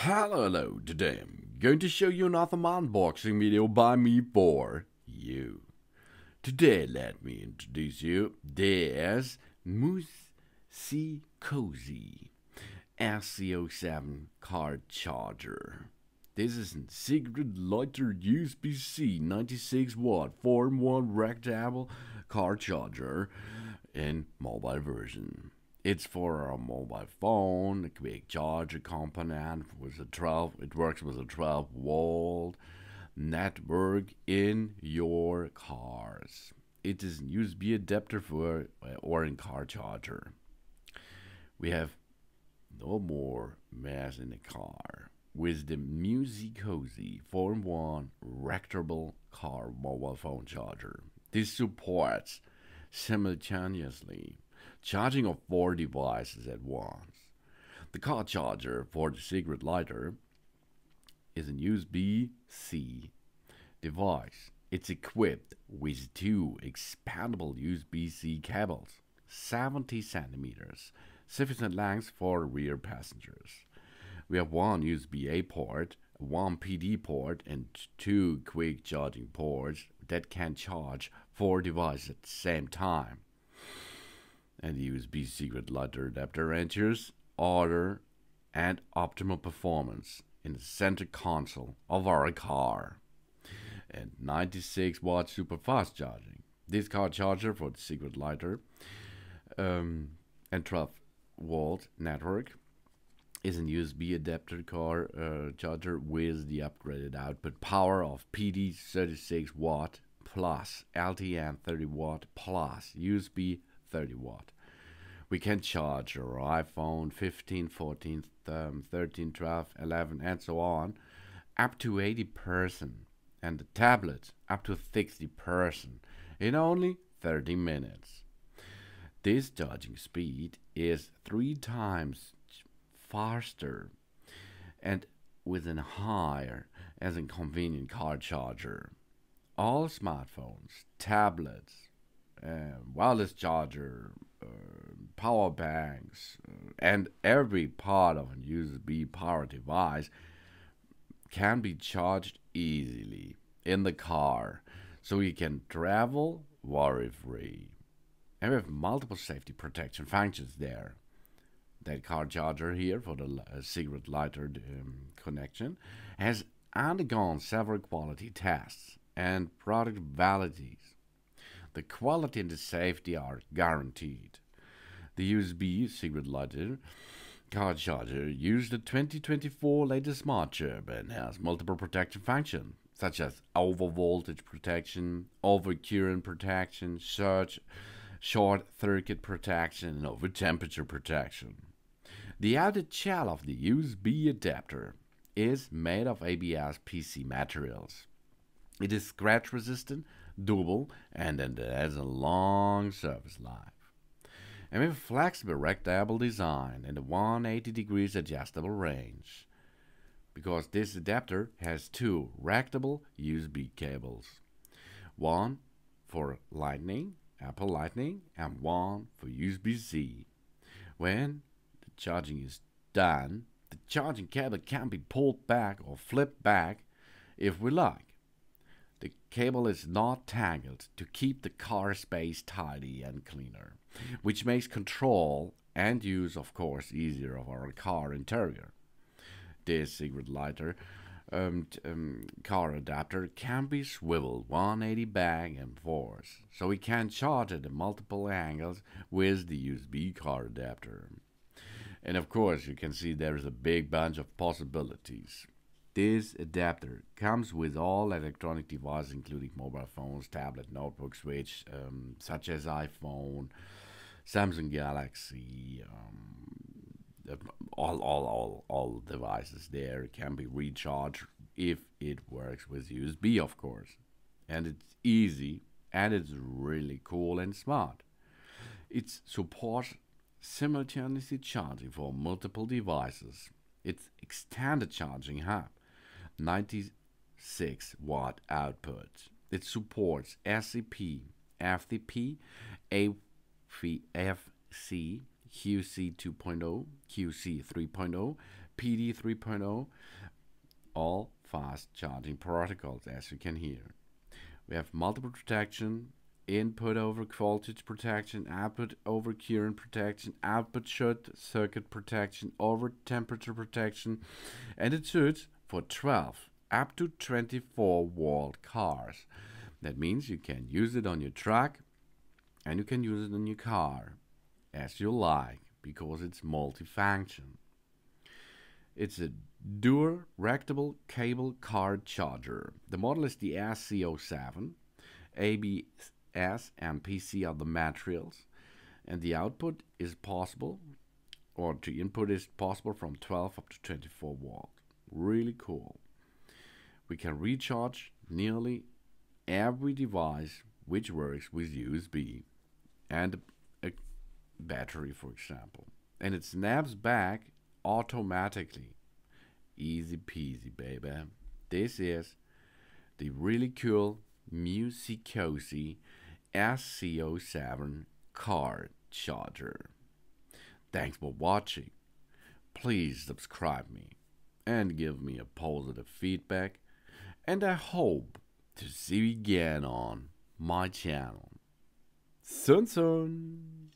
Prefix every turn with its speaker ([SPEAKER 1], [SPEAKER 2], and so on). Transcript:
[SPEAKER 1] Hello, today I'm going to show you another unboxing video by me for you. Today let me introduce you this Moosey Cozy SC07 card charger. This is a secret lighter USB-C 96 watt 4-in-1 rectangle card charger in mobile version. It's for a mobile phone, a quick charger component with a 12. It works with a 12-volt network in your cars. It is a USB adapter for or in car charger. We have no more mess in the car with the Moosey Cozy 4-in-1 rectable car mobile phone charger. This supports simultaneously charging of 4 devices at once. The car charger for the secret lighter is a USB-C device. It's equipped with two expandable USB-C cables, 70 centimeters, sufficient length for rear passengers. We have one USB-A port, one PD port, and two quick charging ports that can charge 4 devices at the same time. And the USB secret lighter adapter ensures order and optimal performance in the center console of our car. And 96 watt super fast charging. This car charger for the secret lighter and 12-volt network is a USB adapter car charger with the upgraded output power of PD 36 watt plus LTN 30 watt plus USB 30 watt. We can charge our iPhone 15, 14, 13, 12, 11, and so on up to 80%, and the tablet up to 60% in only 30 minutes. This charging speed is 3 times faster and with a higher as a convenient car charger. All smartphones, tablets, wireless charger, power banks, and every part of a USB power device can be charged easily in the car, so you can travel worry-free. And we have multiple safety protection functions there. That car charger here for the secret lighter connection has undergone several quality tests and product validities. The quality and the safety are guaranteed. The USB secret lighter car charger used the 2024 latest smart chip and has multiple protection functions such as over voltage protection, over current protection, short circuit protection, and over temperature protection. The outer shell of the USB adapter is made of ABS PC materials. It is scratch resistant, durable, and it has a long service life. And with a flexible rectangle design and a 180 degrees adjustable range. Because this adapter has 2 rectable USB cables. One for Lightning, Apple Lightning, and one for USB-C. When the charging is done, the charging cable can be pulled back or flipped back if we like. The cable is not tangled to keep the car space tidy and cleaner, which makes control and use, of course, easier of our car interior. This secret lighter car adapter can be swiveled 180 back and forth, so we can charge at multiple angles with the USB car adapter. And of course, you can see there is a big bunch of possibilities. This adapter comes with all electronic devices, including mobile phones, tablet, notebook, switch, such as iPhone, Samsung Galaxy, all devices there can be recharged if it works with USB, of course. And it's easy, and it's really cool and smart. It supports simultaneously charging for multiple devices. It's extended charging hub. 96 watt output. It supports SCP, FTP, AFC, QC 2.0, QC 3.0, PD 3.0, all fast charging protocols, as you can hear. We have multiple protection, input over voltage protection, output over current protection, output short circuit protection, over temperature protection, and it suits for 12 up to 24-volt cars. That means you can use it on your truck and you can use it on your car as you like, because it's multifunction. It's a dual rectable cable car charger. The model is the SC07. ABS and PC are the materials, and the output is possible, or the input is possible from 12 up to 24 volt. Really cool. We can recharge nearly every device which works with USB and a battery, for example. And it snaps back automatically. Easy peasy, baby. This is the really cool Musicozy SC07 car charger. Thanks for watching. Please subscribe me and give me a positive feedback, and I hope to see you again on my channel. Soon soon.